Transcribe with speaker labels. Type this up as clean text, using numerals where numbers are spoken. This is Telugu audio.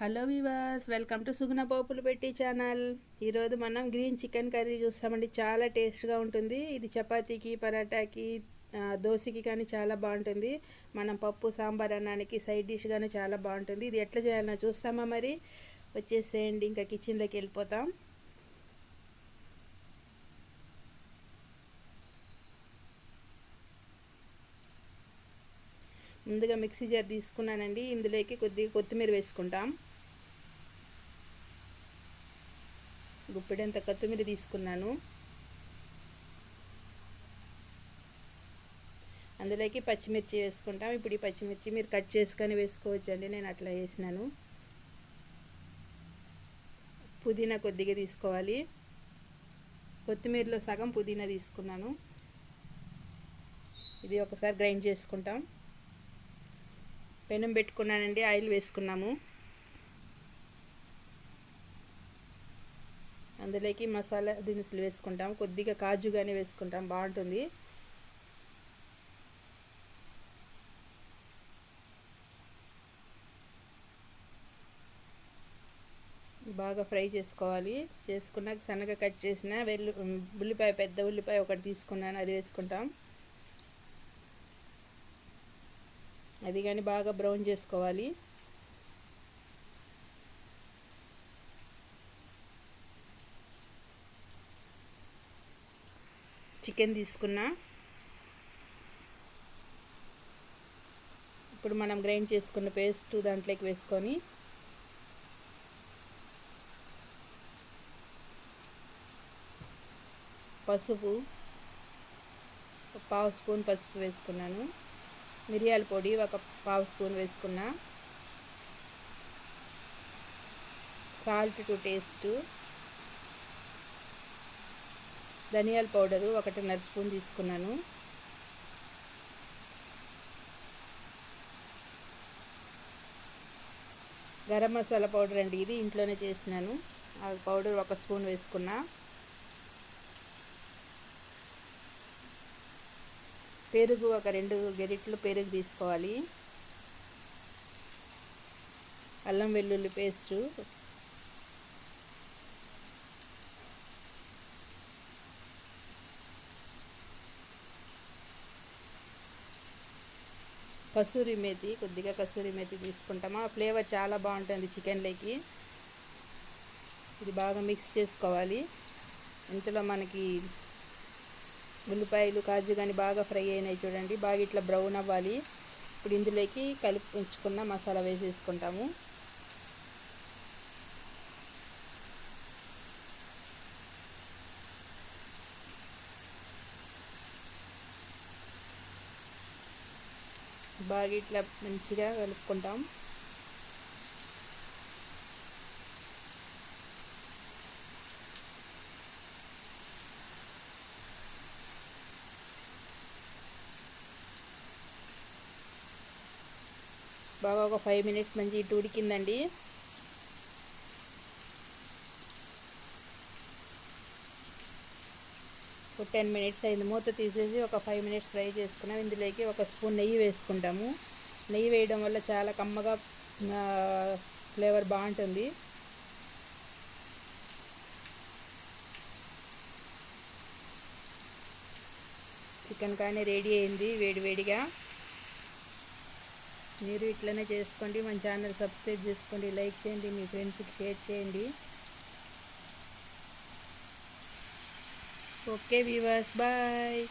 Speaker 1: హలో వివాస్, వెల్కమ్ టు సుగుణ పోపులు పెట్టి ఛానల్. ఈరోజు మనం గ్రీన్ చికెన్ కర్రీ చూస్తామండి. చాలా టేస్ట్గా ఉంటుంది. ఇది చపాతీకి, పరాటాకి, దోశకి కానీ చాలా బాగుంటుంది. మనం పప్పు సాంబార్ అన్నానికి సైడ్ డిష్ కానీ చాలా బాగుంటుంది. ఇది ఎట్లా చేయాలన్నా చూస్తామా? మరి వచ్చేసేయండి, ఇంకా కిచెన్లోకి వెళ్ళిపోతాం. ముందుగా మిక్సీ జార్ తీసుకున్నానండి. ఇందులోకి కొద్దిగా కొత్తిమీర వేసుకుంటాం. గుప్పెడంత కొత్తిమీర తీసుకున్నాను. అందులోకి పచ్చిమిర్చి వేసుకుంటాం. ఇప్పుడు ఈ పచ్చిమిర్చి మీరు కట్ చేసుకొని వేసుకోవచ్చు అండి, నేను అట్లా వేసినాను. పుదీనా కొద్దిగా తీసుకోవాలి. కొత్తిమీరలో సగం పుదీనా తీసుకున్నాను. ఇది ఒకసారి గ్రైండ్ చేసుకుంటాం. పెనం పెట్టుకున్నానండి, ఆయిల్ వేసుకున్నాము. అందులోకి మసాలా దినుసులు వేసుకుంటాం. కొద్దిగా కాజు కానీ వేసుకుంటాం, బాగుంటుంది. బాగా ఫ్రై చేసుకోవాలి. చేసుకున్నాక సన్నగా కట్ చేసిన ఉల్లిపాయ, పెద్ద ఉల్లిపాయ ఒకటి తీసుకున్నాను, అది వేసుకుంటాం. అది కానీ బాగా బ్రౌన్ చేసుకోవాలి. చికెన్ తీసుకున్నా. ఇప్పుడు మనం గ్రైండ్ చేసుకున్న పేస్ట్ దాంట్లోకి వేసుకొని పసుపు, పావు స్పూన్ పసుపు వేసుకున్నాను. మిరియాల పొడి ఒక పావు స్పూన్ వేసుకున్నా. Salt to taste. ధనియాల పౌడరు 1.5 స్పూన్ తీసుకున్నాను. గరం మసాలా పౌడర్ అండి, ఇది ఇంట్లోనే చేసినాను. ఆ పౌడర్ 1 స్పూన్ వేసుకున్నా. పెరుగు ఒక 2 గరిటెలు పెరుగు తీసుకోవాలి. అల్లం వెల్లుల్లి పేస్టు, కసూరి మేతి, కొద్దిగా కసూరి మేతి తీసుకుంటామా. ఫ్లేవర్ చాలా బాగుంటుంది చికెన్లోకి. ఇది బాగా మిక్స్ చేసుకోవాలి. ఇంతలో మనకి ఉల్లిపాయలు, కాజు కానీ బాగా ఫ్రై అయినాయి చూడండి. బాగా ఇట్లా బ్రౌన్ అవ్వాలి. ఇప్పుడు ఇందులోకి కలిపి ఉంచుకున్న మసాలా వేసేసుకుంటాము. బాగా ఇట్లా మంచిగా కలుపుకుంటాం. బాగా ఒక 5 మినిట్స్ మంచి ఇటు ఉడికిందండి. ఒక 10 మినిట్స్ అయింది. మూత తీసేసి ఒక 5 మినిట్స్ ఫ్రై చేసుకున్నాం. ఇందులోకి 1 స్పూన్ నెయ్యి వేసుకుంటాము. నెయ్యి వేయడం వల్ల చాలా కమ్మగా ఫ్లేవర్ బాగుంటుంది. చికెన్ కానీ రెడీ అయింది వేడివేడిగా. మీరు ఇట్లనే చేసుకోండి. మన ఛానల్ సబ్స్క్రైబ్ చేసుకోండి, లైక్ చేయండి, మీ ఫ్రెండ్స్కి షేర్ చేయండి. Okay viewers, bye.